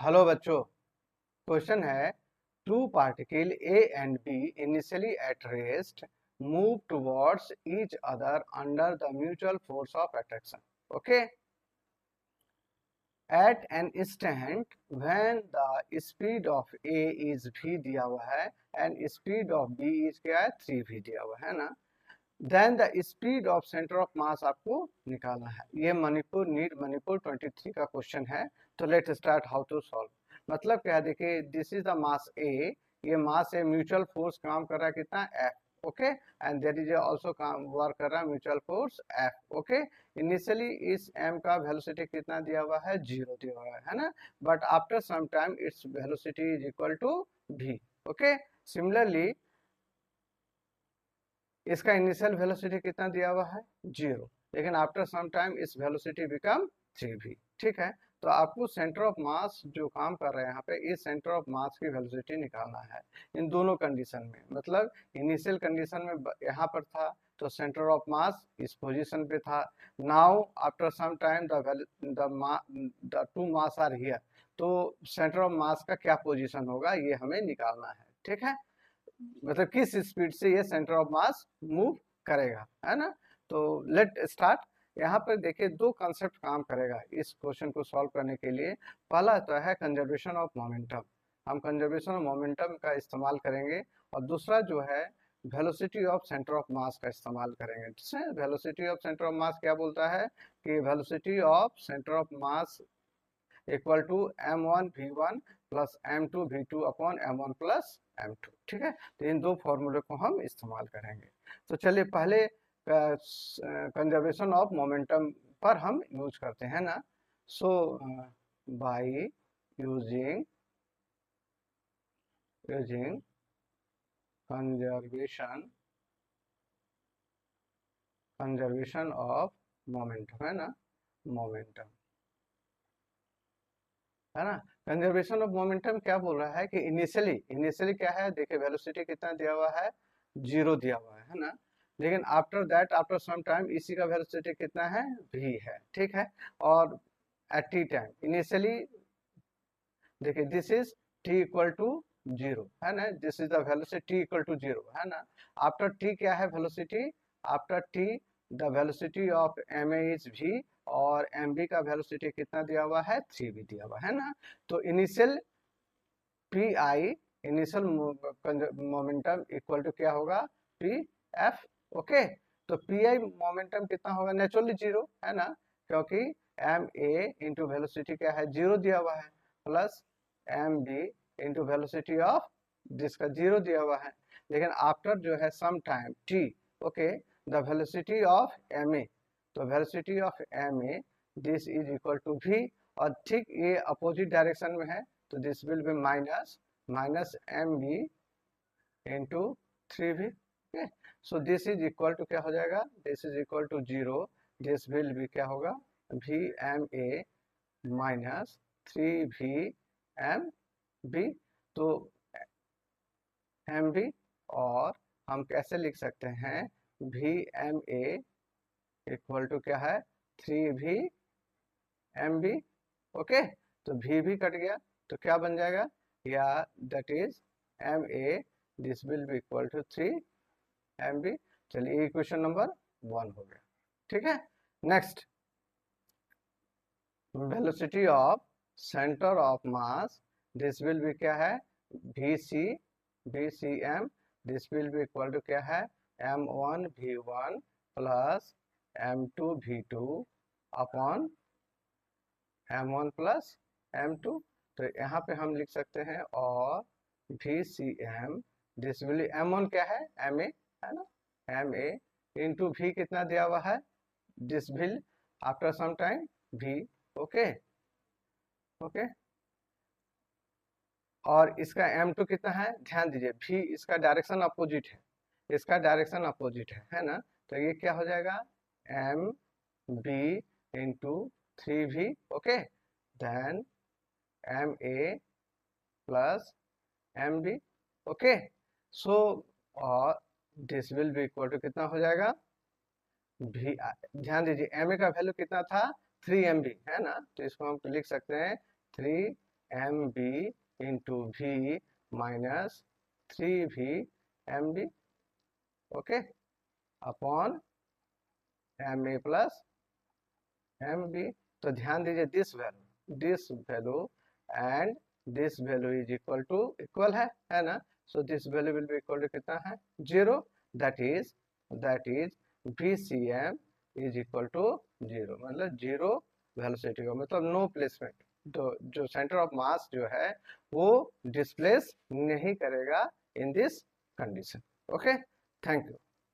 Hello बच्चों, question है two particle A and B initially at rest move towards each other under the mutual force of attraction. Okay, at an instant when the speed of A is v दिया हुआ है and speed of B is क्या है 3v दिया हुआ है ना. Then the speed of centre of mass आपको निकालना है. ये मणिपुर 23 का क्वेश्चन है. तो let start how to solve. मतलब क्या है, देखिए this is the mass A, ये मास ए, म्यूचुअल फोर्स काम कर रहा है कितना F. Okay, and there is also काम वर्क कर रहा है mutual force F. Okay, initially इस एम का वेलोसिटी कितना दिया हुआ है 0 दिया हुआ है ना. But after some time its velocity is equal to v. Okay, similarly इसका इनिशियल वेलोसिटी कितना दिया हुआ है 0, लेकिन आफ्टर सम टाइम इस वेलोसिटी बिकम 3v. ठीक है, तो आपको सेंटर ऑफ मास जो काम कर रहे हैं यहाँ पे, इस सेंटर ऑफ मास की वेलोसिटी निकालना है इन दोनों कंडीशन में. मतलब इनिशियल कंडीशन में यहाँ पर था तो सेंटर ऑफ मास इस पोजीशन पे था. Now after some time the two mass are here, तो सेंटर ऑफ मास का क्या पोजीशन होगा ये हमें निकालना है. ठीक है, मतलब किस स्पीड से ये सेंटर ऑफ मास मूव करेगा, है ना. तो लेट स्टार्ट. यहाँ पर देखिए दो कंसेप्ट काम करेगा इस क्वेश्चन को सॉल्व करने के लिए. पहला तो है कंजर्वेशन ऑफ मोमेंटम. हम कंजर्वेशन ऑफ मोमेंटम का इस्तेमाल करेंगे. और दूसरा जो है velocity of centre of mass का इस्तेमाल करेंगे. Velocity of centre of mass क्या बोलता है कि velocity of centre of mass equal to m1v1 plus m2v2 upon m1 plus m2. ठीक है, तो इन दो फॉर्मूले को हम इस्तेमाल करेंगे. तो चलिए पहले कंजर्वेशन ऑफ मोमेंटम पर हम यूज करते हैं ना. So by using conservation of momentum, है ना, मोमेंटम, है ना. कंजर्वेशन ऑफ मोमेंटम क्या बोल रहा है कि इनिशियली क्या है, देखिए वेलोसिटी कितना दिया हुआ है 0 दिया हुआ है ना. लेकिन after that after some time इसी का वेलोसिटी कितना है v है. ठीक है, और एट टी टाइम इनिशियली देखिए this is t equal to 0, है ना. This is the velocity t equal to 0, है ना. आफ्टर t क्या है velocity, after t the velocity of ma is v और mb का वेलोसिटी कितना दिया हुआ है 3v दिया हुआ है ना. तो initial pi initial momentum equal to क्या होगा pf. ओके, तो pi मोमेंटम कितना होगा नेचुरली 0, है ना, क्योंकि ma इंटू वेलोसिटी क्या है 0 दिया हुआ है plus mb into velocity of जिसका 0 दिया हुआ है. लेकिन आफ्टर जो है some time t, okay, the velocity of ma, तो velocity of ma this is equal to v. और ठीक ये अपोजिट डायरेक्शन में है तो this will be minus mb into 3v. So this is equal to क्या हो जाएगा, this is equal to 0, this will be क्या होगा vma माइनस 3vmb. तो mb और हम कैसे लिख सकते हैं vma इक्वल टू क्या है 3vmb. ओके, तो v भी कट गया तो क्या बन जाएगा, या that is ma this will be equal to 3mb. चलिए इक्वेशन नंबर 1 हो गया. ठीक है, next velocity of centre of mass this will be क्या है vcm this will be equal to क्या है m1v1 plus m2v2 upon m1 plus m2. तो यहाँ पे हम लिख सकते हैं और vcm दिस विल m1 क्या है ma, है ना, ma इंटू v कितना दिया हुआ है this will after some time v. Okay, okay, और इसका m2 कितना है, ध्यान दीजिए v इसका डायरेक्शन अपोजिट है, इसका डायरेक्शन अपोजिट है ना. तो ये क्या हो जाएगा mb into 3v. Okay, then ma plus mb. Okay, so और this will be equal to कितना हो जाएगा v. ध्यान दीजिए ma का वैल्यू कितना था 3mb, है ना, तो इसको हम लिख सकते हैं 3 M B into V minus 3v M B, okay, upon M A plus M B. तो ध्यान दीजिए this value and this value is equal है ना। So this value will be equal to कितना है 0, that is VCM is equal to 0, मतलब 0 velocity का मतलब नो प्लेसमेंट। तो जो सेंटर ऑफ मास जो है वो डिस्प्लेस नहीं करेगा in this condition. Okay, thank you.